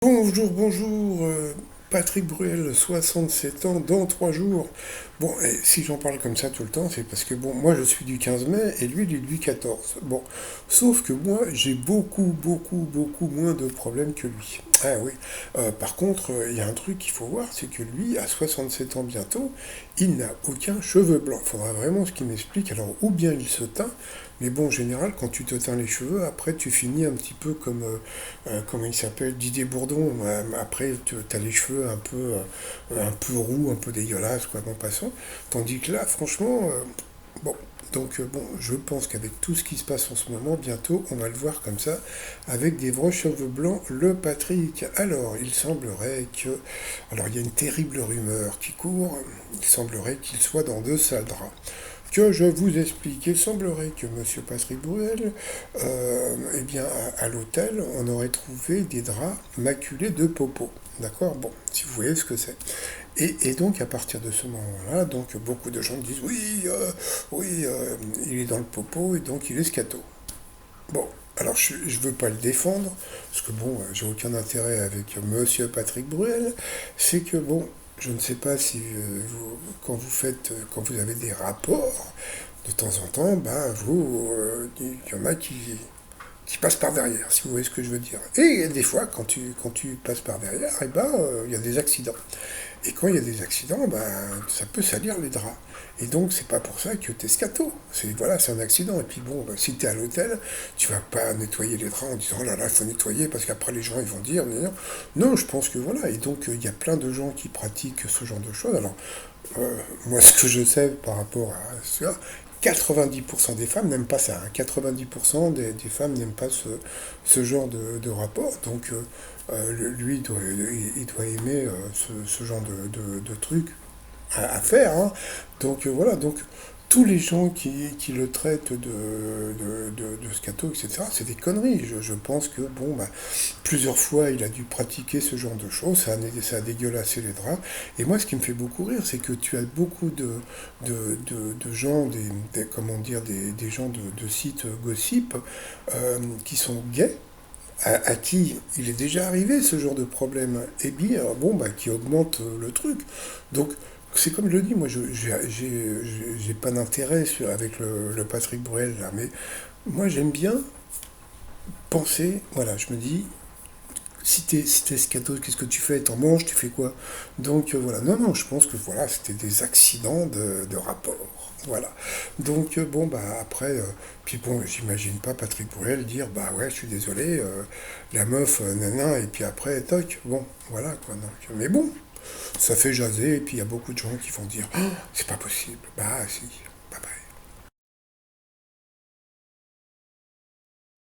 Bonjour, bonjour, Patrick Bruel, 67 ans, dans 3 jours. Bon, et si j'en parle comme ça tout le temps, c'est parce que, bon, moi je suis du 15 mai et lui il est du 14. Bon, sauf que moi j'ai beaucoup moins de problèmes que lui. Ah oui. Par contre, il y a un truc qu'il faut voir, c'est que lui, à 67 ans bientôt, il n'a aucun cheveu blanc. Faudra vraiment ce qu'il m'explique. Alors, ou bien il se teint, mais bon, en général, quand tu te teins les cheveux, après tu finis un petit peu comme comment il s'appelle, Didier Bourdon. Après, tu as les cheveux un peu roux, un peu dégueulasses, quoi, en passant. Tandis que là, franchement, bon. Donc, bon, je pense qu'avec tout ce qui se passe en ce moment, bientôt, on va le voir comme ça, avec des vrais cheveux blancs, le Patrick. Alors, il semblerait que. Alors, il y a une terrible rumeur qui court. Il semblerait qu'il soit dans deux sales draps. Que je vous explique, il semblerait que Monsieur Patrick Bruel, eh bien, à l'hôtel, on aurait trouvé des draps maculés de popo. D'accord. Bon, si vous voyez ce que c'est. Et donc, à partir de ce moment-là, donc, beaucoup de gens disent oui, oui, il est dans le popo et donc il est scato. Bon, alors je ne veux pas le défendre, parce que bon, j'ai aucun intérêt avec Monsieur Patrick Bruel. C'est que bon, je ne sais pas si quand vous faites, quand vous avez des rapports, de temps en temps, ben vous, il y en a qui passent par derrière, si vous voyez ce que je veux dire. Et des fois, quand tu passes par derrière, eh ben, il y a des accidents. Et quand il y a des accidents, ben, ça peut salir les draps. Et donc, c'est pas pour ça que t'es scato. C'est, voilà, c'est un accident. Et puis bon, ben, si t'es à l'hôtel, tu vas pas nettoyer les draps en disant, oh là là, il faut nettoyer parce qu'après les gens, ils vont dire, non, non, je pense que voilà. Et donc, il y a plein de gens qui pratiquent ce genre de choses. Alors, moi, ce que je sais par rapport à cela, 90% des femmes n'aiment pas ça. Hein. 90% des femmes n'aiment pas ce genre de rapport. Donc, lui, il doit aimer ce genre de truc à faire. Hein. Donc, voilà. Donc, tous les gens qui le traitent de scato, etc., c'est des conneries. Je pense que, bon, bah, plusieurs fois, il a dû pratiquer ce genre de choses. Ça a dégueulassé les draps. Et moi, ce qui me fait beaucoup rire, c'est que tu as beaucoup de gens, comment dire, des gens de sites gossip qui sont gays, à qui il est déjà arrivé ce genre de problème, et bien, bon, bah, qui augmente le truc. Donc, c'est comme je le dis, moi, j'ai pas d'intérêt avec le Patrick Bruel, là, mais moi, j'aime bien penser, voilà, je me dis, si t'es scato, qu'est-ce que tu fais? T'en manges, tu fais quoi? Donc voilà, non, non, je pense que voilà, c'était des accidents de rapport. Voilà. Donc bon, bah après, puis bon, j'imagine pas Patrick Bruel dire, bah ouais, je suis désolé, la meuf, nana, et puis après, toc, bon, voilà quoi. Donc, mais bon, ça fait jaser, et puis il y a beaucoup de gens qui vont dire, oh, c'est pas possible. Bah si.